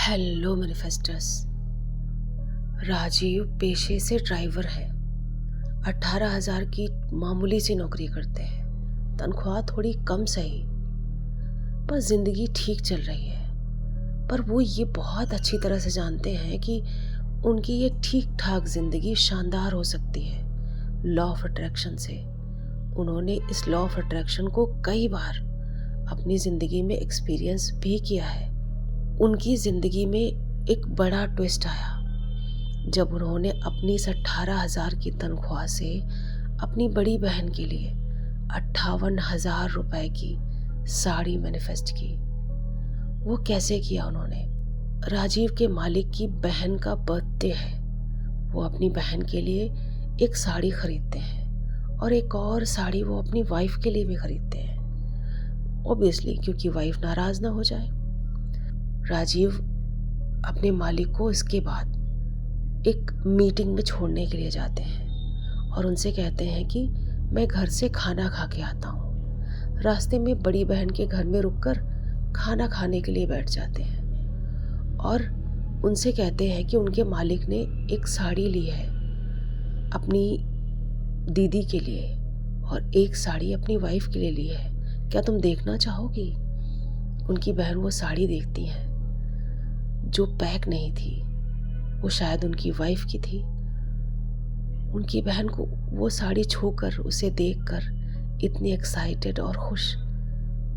Hello मैनिफेस्टर्स। Rajiv पेशे से driver हैं। 18,000 की मामूली सी नौकरी करते हैं। तनख्वाह थोड़ी कम सही, पर जिंदगी ठीक चल रही है। पर वो ये बहुत अच्छी तरह से जानते हैं कि उनकी ये ठीक ठाक जिंदगी शानदार हो सकती है लॉ ऑफ अट्रैक्शन से। उन्होंने इस लॉ ऑफ अट्रैक्शन को कई बार अपनी जिंदगी में एक्सपीरियंस भी किया है। उनकी ज़िंदगी में एक बड़ा ट्विस्ट आया जब उन्होंने अपनी इस 18,000 की तनख्वाह से अपनी बड़ी बहन के लिए 58,000 रुपए की साड़ी मैनिफेस्ट की। वो कैसे किया उन्होंने? राजीव के मालिक की बहन का बर्थडे है। वो अपनी बहन के लिए एक साड़ी खरीदते हैं और एक और साड़ी वो अपनी वाइफ के लिए भी खरीदते हैं, ऑब्वियसली क्योंकि वाइफ नाराज़ ना हो जाए। राजीव अपने मालिक को इसके बाद एक मीटिंग में छोड़ने के लिए जाते हैं और उनसे कहते हैं कि मैं घर से खाना खा के आता हूँ। रास्ते में बड़ी बहन के घर में रुककर खाना खाने के लिए बैठ जाते हैं और उनसे कहते हैं कि उनके मालिक ने एक साड़ी ली है अपनी दीदी के लिए और एक साड़ी अपनी वाइफ के लिए ली है, क्या तुम देखना चाहोगी? उनकी बहन वो साड़ी देखती हैं जो पैक नहीं थी, वो शायद उनकी वाइफ की थी। उनकी बहन को वो साड़ी छूकर, उसे देखकर इतनी एक्साइटेड और खुश,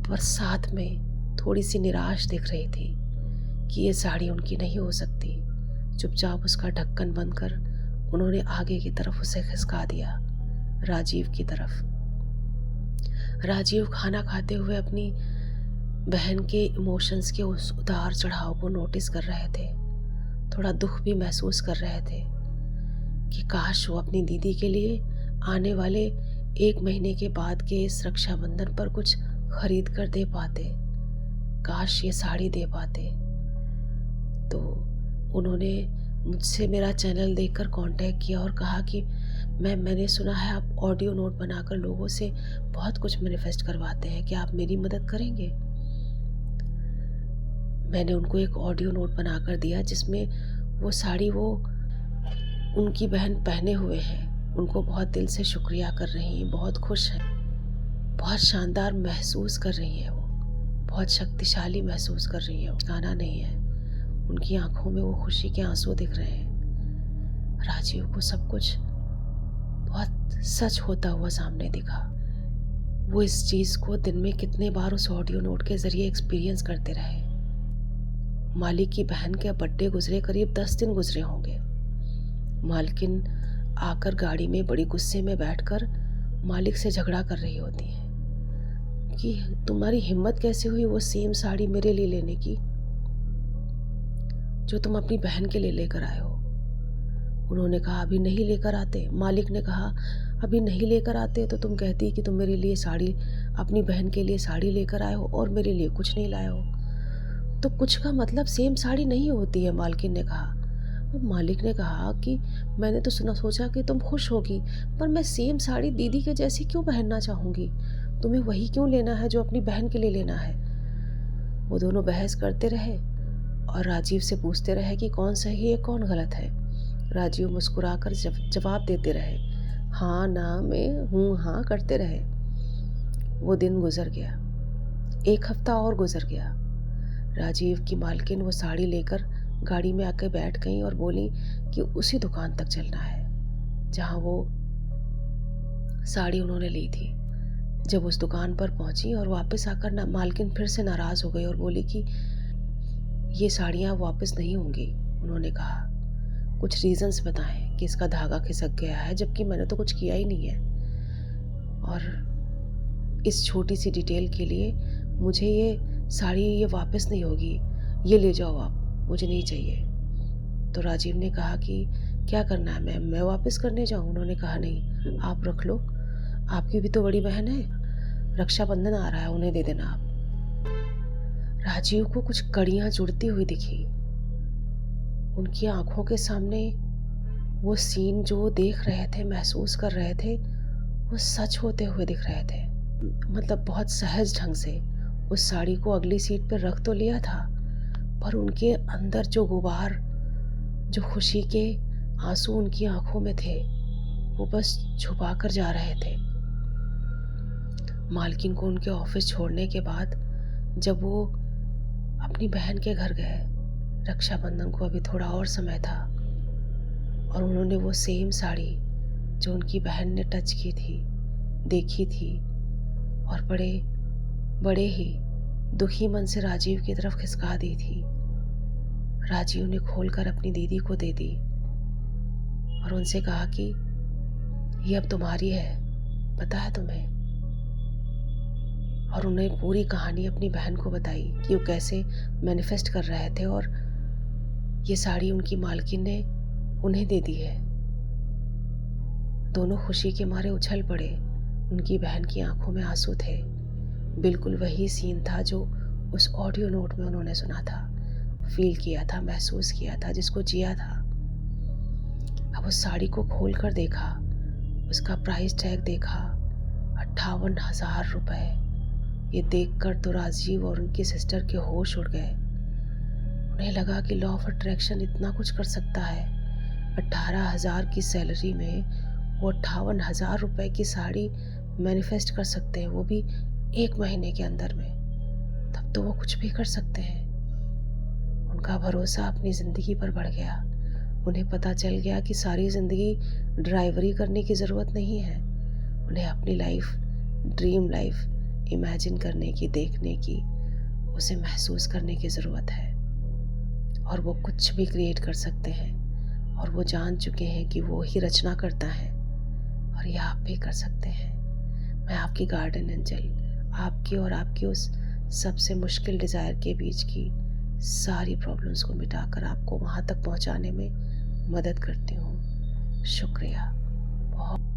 पर साथ में थोड़ी सी निराश दिख रही थी कि ये साड़ी उनकी नहीं हो सकती। चुपचाप उसका ढक्कन बंद कर उन्होंने आगे की तरफ उसे खिसका दिया, राजीव की तरफ। राजीव खाना खाते हुए अपनी बहन के इमोशंस के उस उतार चढ़ाव को नोटिस कर रहे थे। थोड़ा दुख भी महसूस कर रहे थे कि काश वो अपनी दीदी के लिए आने वाले 1 महीने के बाद के इस रक्षाबंधन पर कुछ खरीद कर दे पाते, काश ये साड़ी दे पाते। तो उन्होंने मुझसे मेरा चैनल देखकर कांटेक्ट किया और कहा कि मैंने सुना है आप ऑडियो नोट बनाकर लोगों से बहुत कुछ मैनिफेस्ट करवाते हैं, क्या आप मेरी मदद करेंगे? मैंने उनको एक ऑडियो नोट बनाकर दिया जिसमें वो साड़ी वो उनकी बहन पहने हुए हैं, उनको बहुत दिल से शुक्रिया कर रही हैं, बहुत खुश हैं, बहुत शानदार महसूस कर रही हैं, वो बहुत शक्तिशाली महसूस कर रही हैं। गाना नहीं है, उनकी आंखों में वो खुशी के आंसू दिख रहे हैं। राजीव को सब कुछ बहुत सच होता हुआ सामने दिखा। वो इस चीज़ को दिन में कितने बार उस ऑडियो नोट के ज़रिए एक्सपीरियंस करते रहे। मालिक की बहन के बर्थडे गुजरे करीब 10 दिन गुजरे होंगे। मालकिन आकर गाड़ी में बड़ी गुस्से में बैठकर मालिक से झगड़ा कर रही होती है कि तुम्हारी हिम्मत कैसे हुई वो सेम साड़ी मेरे लिए लेने की जो तुम अपनी बहन के लिए लेकर आए हो। उन्होंने कहा अभी नहीं लेकर आते। मालिक ने कहा अभी नहीं लेकर आते तो तुम कहती कि तुम मेरे लिए साड़ी, अपनी बहन के लिए साड़ी लेकर आए हो और मेरे लिए कुछ नहीं लाए हो, तो कुछ का मतलब सेम साड़ी नहीं होती है, मालकिन ने कहा। मालिक ने कहा कि मैंने तो सोचा कि तुम खुश होगी, पर मैं सेम साड़ी दीदी के जैसी क्यों पहनना चाहूँगी? तुम्हें वही क्यों लेना है जो अपनी बहन के लिए लेना है? वो दोनों बहस करते रहे और राजीव से पूछते रहे कि कौन सही है कौन गलत है। राजीव मुस्कुराकर जवाब देते रहे, हाँ ना में हूँ हाँ करते रहे। वो दिन गुजर गया, 1 हफ्ता और गुजर गया। राजीव की मालकिन वो साड़ी लेकर गाड़ी में आकर बैठ गई और बोली कि उसी दुकान तक चलना है जहाँ वो साड़ी उन्होंने ली थी। जब उस दुकान पर पहुंची और वापस आकर मालकिन फिर से नाराज़ हो गई और बोली कि ये साड़ियाँ वापस नहीं होंगी। उन्होंने कहा कुछ रीज़न्स बताएं कि इसका धागा खिसक गया है, जबकि मैंने तो कुछ किया ही नहीं है, और इस छोटी सी डिटेल के लिए मुझे ये साड़ी ये वापस नहीं होगी, ये ले जाओ आप, मुझे नहीं चाहिए। तो राजीव ने कहा कि क्या करना है, मैं वापस करने जाऊँ? उन्होंने कहा नहीं, आप रख लो, आपकी भी तो बड़ी बहन है, रक्षाबंधन आ रहा है, उन्हें दे देना आप। राजीव को कुछ कड़ियाँ जुड़ती हुई दिखी। उनकी आंखों के सामने वो सीन जो देख रहे थे, महसूस कर रहे थे, वो सच होते हुए दिख रहे थे। मतलब बहुत सहज ढंग से उस साड़ी को अगली सीट पर रख तो लिया था, पर उनके अंदर जो गुबार, जो खुशी के आंसू उनकी आंखों में थे, वो बस छुपा कर जा रहे थे। मालकिन को उनके ऑफिस छोड़ने के बाद जब वो अपनी बहन के घर गए, रक्षाबंधन को अभी थोड़ा और समय था, और उन्होंने वो सेम साड़ी जो उनकी बहन ने टच की थी, देखी थी, और बड़े बड़े ही दुखी मन से राजीव की तरफ खिसका दी थी। राजीव ने खोलकर अपनी दीदी को दे दी और उनसे कहा कि ये अब तुम्हारी है, पता है तुम्हें। और उन्हें पूरी कहानी अपनी बहन को बताई कि वो कैसे मैनिफेस्ट कर रहे थे और ये साड़ी उनकी मालकिन ने उन्हें दे दी है। दोनों खुशी के मारे उछल पड़े। उनकी बहन की आंखों में आंसू थे। बिल्कुल वही सीन था जो उस ऑडियो नोट में उन्होंने सुना था, फील किया था, महसूस किया था, जिसको जिया था। अब उस साड़ी को खोल कर देखा, उसका प्राइस टैग देखा, 58,000 रुपए। ये देखकर तो राजीव और उनकी सिस्टर के होश उड़ गए। उन्हें लगा कि लॉ ऑफ अट्रैक्शन इतना कुछ कर सकता है। 18,000 की सैलरी में वो 58,000 रुपए की साड़ी मैनिफेस्ट कर सकते हैं, वो भी 1 महीने के अंदर में। तब तो वो कुछ भी कर सकते हैं। उनका भरोसा अपनी ज़िंदगी पर बढ़ गया। उन्हें पता चल गया कि सारी ज़िंदगी ड्राइवरी करने की ज़रूरत नहीं है। उन्हें अपनी लाइफ, ड्रीम लाइफ इमेजिन करने की, देखने की, उसे महसूस करने की ज़रूरत है। और वो कुछ भी क्रिएट कर सकते हैं और वो जान चुके हैं कि वो ही रचना करता है, और ये आप भी कर सकते हैं। मैं आपकी गार्डन एंजल, आपकी और आपकी उस सबसे मुश्किल डिज़ायर के बीच की सारी प्रॉब्लम्स को मिटाकर आपको वहाँ तक पहुँचाने में मदद करती हूँ। शुक्रिया बहुत।